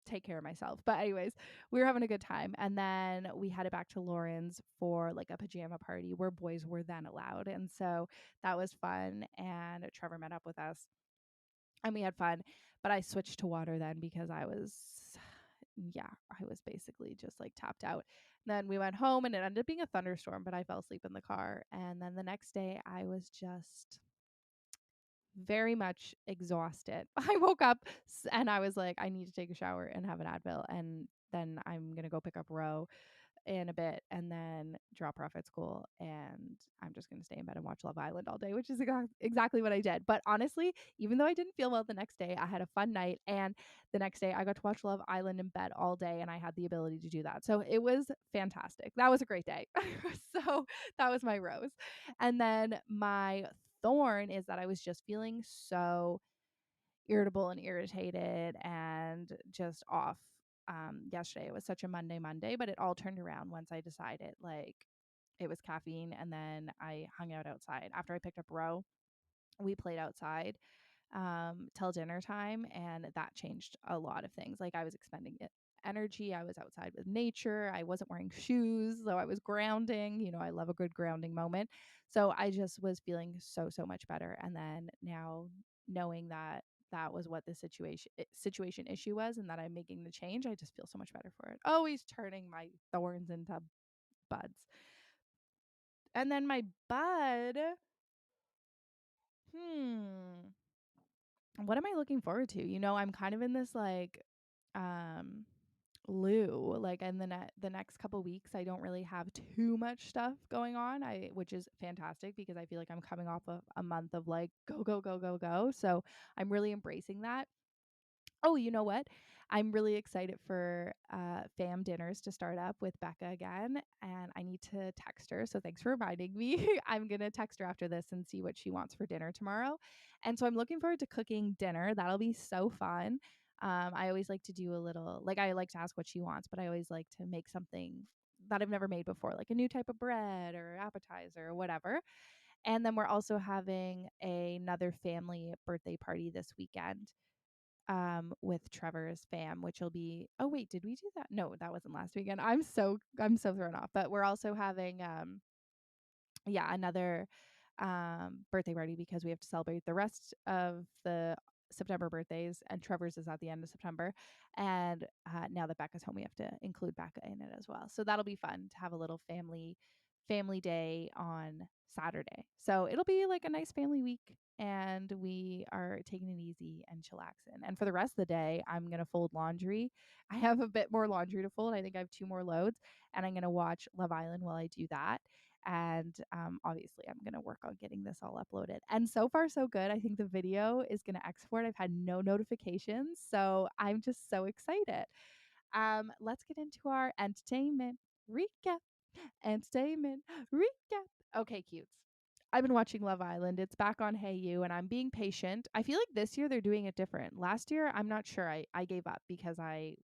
take care of myself. But anyways, we were having a good time and then we headed back to Lauren's for like a pajama party where boys were then allowed. And so that was fun and Trevor met up with us and we had fun. But I switched to water then because I was basically just like tapped out. And then we went home and it ended up being a thunderstorm, but I fell asleep in the car. And then the next day I was just very much exhausted. I woke up and I was like, I need to take a shower and have an Advil. And then I'm going to go pick up Ro in a bit and then drop her off at school. And I'm just going to stay in bed and watch Love Island all day, which is exactly what I did. But honestly, even though I didn't feel well the next day, I had a fun night. And the next day, I got to watch Love Island in bed all day and I had the ability to do that. So it was fantastic. That was a great day. So that was my rose. And then my thorn is that I was just feeling so irritable and irritated and just off. Yesterday it was such a Monday, but it all turned around once I decided like it was caffeine. And then I hung out outside after I picked up Ro. We played outside till dinner time, and that changed a lot of things. Like I was expending energy. I was outside with nature. I wasn't wearing shoes, so I was grounding. I love a good grounding moment. So I just was feeling so much better. And then now knowing that that was what the situation issue was and that I'm making the change, I just feel so much better for it. Always turning my thorns into buds. And then my bud, hmm, what am I looking forward to? I'm kind of in this like um Lou, like in the next couple weeks I don't really have too much stuff going on, which is fantastic because I feel like I'm coming off of a month of like go go go go go. So I'm really embracing that. Oh, you know what? I'm really excited for fam dinners to start up with Becca again, and I need to text her. So thanks for reminding me. I'm going to text her after this and see what she wants for dinner tomorrow. And so I'm looking forward to cooking dinner. That'll be so fun. I always like to do a little, like, I like to ask what she wants, but I always like to make something that I've never made before, like a new type of bread or appetizer or whatever. And then we're also having another family birthday party this weekend with Trevor's fam, which will be, oh wait, did we do that? No, that wasn't last weekend. I'm so thrown off. But we're also having another birthday party because we have to celebrate the rest of the September birthdays, and Trevor's is at the end of September. And now that Becca's home, we have to include Becca in it as well. So that'll be fun to have a little family day on Saturday. So it'll be like a nice family week, and we are taking it easy and chillaxing. And for the rest of the day, I'm going to fold laundry. I have a bit more laundry to fold. I think I have 2 more loads, and I'm going to watch Love Island while I do that. And obviously, I'm going to work on getting this all uploaded. And so far, so good. I think the video is going to export. I've had no notifications. So I'm just so excited. Let's get into our entertainment recap. Entertainment recap. Okay, cutes. I've been watching Love Island. It's back on Hey You, and I'm being patient. I feel like this year they're doing it different. Last year, I'm not sure. I gave up because I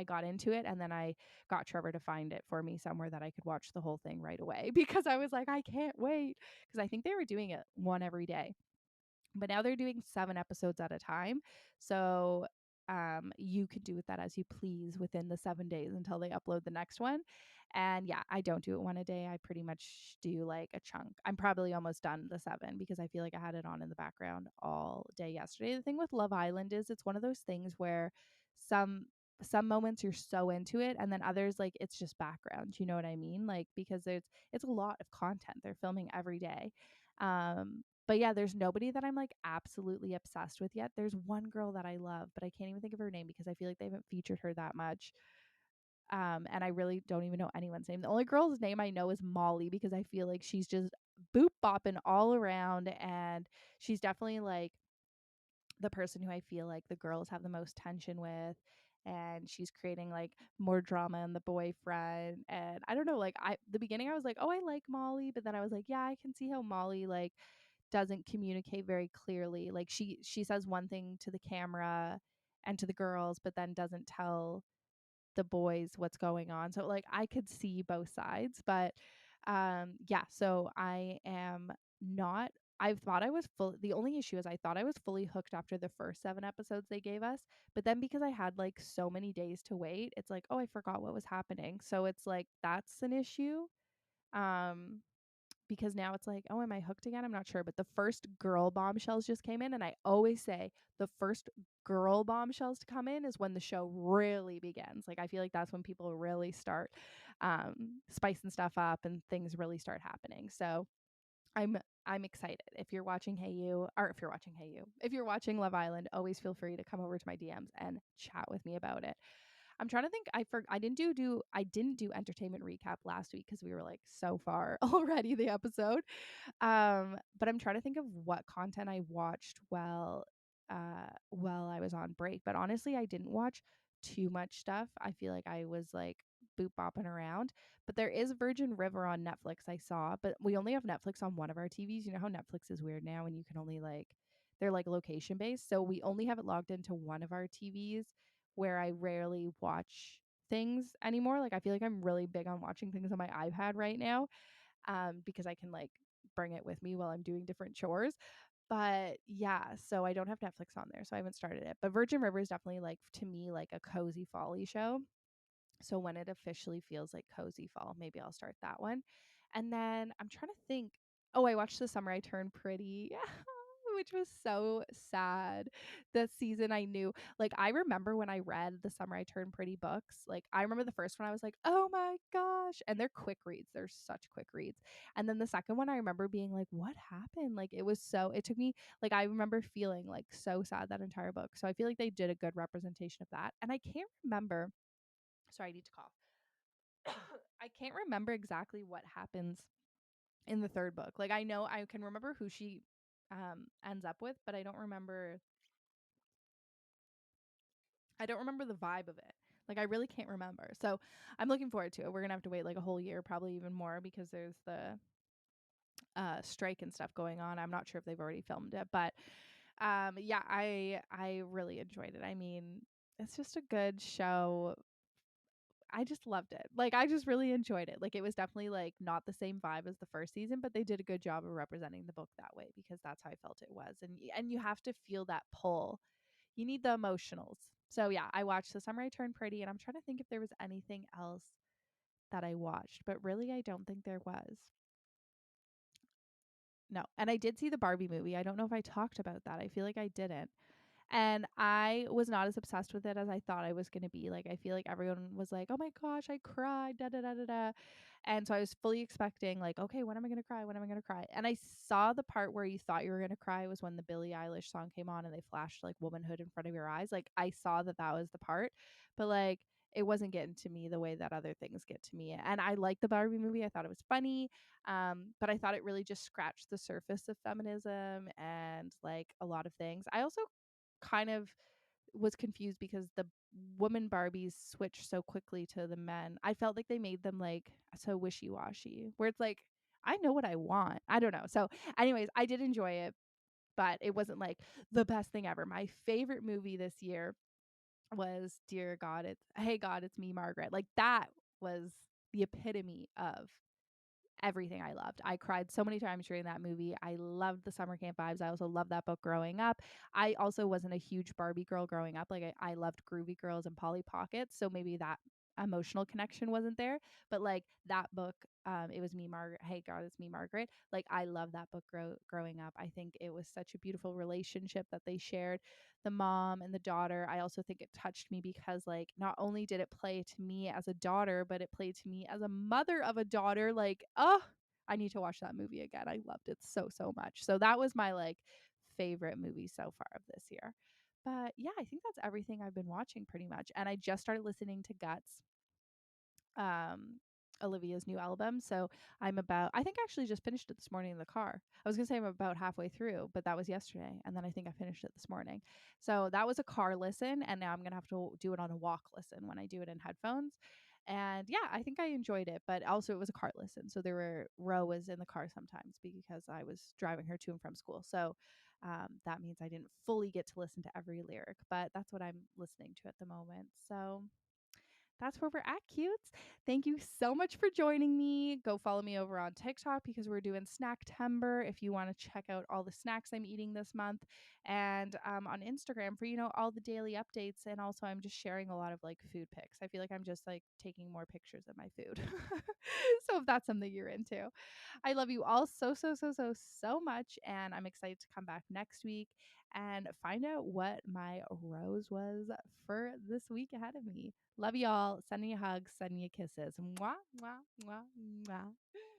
got into it, and then I got Trevor to find it for me somewhere that I could watch the whole thing right away because I was like, I can't wait, because I think they were doing it one every day. But now they're doing 7 episodes at a time. So you can do with that as you please within the 7 days until they upload the next one. And yeah, I don't do it one a day. I pretty much do like a chunk. I'm probably almost done the 7 because I feel like I had it on in the background all day yesterday. The thing with Love Island is it's one of those things where some some moments you're so into it, and then others, like, it's just background. You know what I mean? Like, because it's a lot of content. They're filming every day. But yeah, there's nobody that I'm like absolutely obsessed with yet. There's one girl that I love, but I can't even think of her name because I feel like they haven't featured her that much. And I really don't even know anyone's name. The only girl's name I know is Molly because I feel like she's just boop bopping all around, and she's definitely like the person who I feel like the girls have the most tension with, and she's creating like more drama in the boyfriend. And I don't know, like, the beginning I was like, oh, I like Molly, but then I was like, yeah, I can see how Molly like doesn't communicate very clearly. Like, she says one thing to the camera and to the girls, but then doesn't tell the boys what's going on. So like I could see both sides. But yeah, so I am not, I thought I was full. The only issue is I thought I was fully hooked after the first 7 episodes they gave us. But then because I had like so many days to wait, it's like, oh, I forgot what was happening. So it's like that's an issue. Um because now it's like, oh, am I hooked again? I'm not sure. But the first girl bombshells just came in. And I always say the first girl bombshells to come in is when the show really begins. Like, I feel like that's when people really start spicing stuff up and things really start happening. So I'm I'm excited. If you're watching Hey You, or if you're watching Love Island, always feel free to come over to my DMs and chat with me about it. I'm trying to think. I didn't do entertainment recap last week because we were like so far already the episode. But I'm trying to think of what content I watched while I was on break. But honestly, I didn't watch too much stuff. I feel like I was like boop bopping around. But there is Virgin River on Netflix, I saw, but we only have Netflix on one of our TVs. You know how Netflix is weird now and you can only like, they're like location based. So we only have it logged into one of our TVs, where I rarely watch things anymore. Like, I feel like I'm really big on watching things on my iPad right now, because I can like bring it with me while I'm doing different chores. But yeah, so I don't have Netflix on there, so I haven't started it. But Virgin River is definitely like, to me, like a cozy folly show. So when it officially feels like cozy fall, maybe I'll start that one. And then I'm trying to think. Oh, I watched The Summer I Turned Pretty, which was so sad. The season I knew, like, I remember when I read The Summer I Turned Pretty books. Like, I remember the first one, I was like, oh my gosh. And they're quick reads. They're such quick reads. And then the second one, I remember being like, what happened? Like, it took me, like, I remember feeling like so sad that entire book. So I feel like they did a good representation of that. And I can't remember. Sorry, I need to cough. I can't remember exactly what happens in the third book. Like, I know I can remember who she ends up with, but I don't remember I don't remember the vibe of it. Like, I really can't remember. So I'm looking forward to it. We're gonna have to wait like a whole year, probably even more, because there's the strike and stuff going on. I'm not sure if they've already filmed it, but yeah, I really enjoyed it. I mean, it's just a good show. I just loved it. Like, I just really enjoyed it. Like, it was definitely like not the same vibe as the first season, but they did a good job of representing the book that way, because that's how I felt it was. And you have to feel that pull. You need the emotionals. So yeah, I watched The Summer I Turned Pretty, and I'm trying to think if there was anything else that I watched, but really I don't think there was. No. And I did see the Barbie movie. I don't know if I talked about that. I feel like I didn't. And I was not as obsessed with it as I thought I was going to be. Like, I feel like everyone was like, oh my gosh, I cried, da da da da da. And so I was fully expecting, like, okay, when am I going to cry? When am I going to cry? And I saw the part where you thought you were going to cry was when the Billie Eilish song came on and they flashed like womanhood in front of your eyes. Like, I saw that that was the part, but like, it wasn't getting to me the way that other things get to me. And I liked the Barbie movie. I thought it was funny. But I thought it really just scratched the surface of feminism and like a lot of things. I also kind of was confused because the woman Barbies switched so quickly to the men. I felt like they made them like so wishy-washy, where it's like, I know what I want. I don't know. So anyways, I did enjoy it, but it wasn't like the best thing ever. My favorite movie this year was Dear God, it's Hey God, It's Me, Margaret. Like, that was the epitome of everything I loved. I cried so many times during that movie. I loved the summer camp vibes. I also loved that book growing up. I also wasn't a huge Barbie girl growing up. Like, I loved Groovy Girls and Polly Pockets. So maybe that emotional connection wasn't there. But like that book, it was me, Margaret. Hey God, It's Me, Margaret. Like, I love that book growing up. I think it was such a beautiful relationship that they shared, the mom and the daughter. I also think it touched me because like not only did it play to me as a daughter, but it played to me as a mother of a daughter. Like, oh, I need to watch that movie again. I loved it so much. So that was my like favorite movie so far of this year. But yeah, I think that's everything I've been watching pretty much. And I just started listening to Guts, um Olivia's new album. So I think I actually just finished it this morning in the car. I was gonna say I'm about halfway through, but that was yesterday. And then I think I finished it this morning. So that was a car listen, and now I'm gonna have to do it on a walk listen when I do it in headphones. And yeah, I think I enjoyed it, but also it was a car listen. So Ro was in the car sometimes because I was driving her to and from school. So that means I didn't fully get to listen to every lyric, but that's what I'm listening to at the moment. So that's where we're at, cutes. Thank you so much for joining me. Go follow me over on TikTok because we're doing Snacktember if you want to check out all the snacks I'm eating this month. And on Instagram for, all the daily updates. And also I'm just sharing a lot of like food pics. I feel like I'm just like taking more pictures of my food. So if that's something you're into. I love you all so much. And I'm excited to come back next week and find out what my rose was for this week ahead of me. Love y'all. Sending you hugs, sending you kisses. Mwah, mwah, mwah, mwah.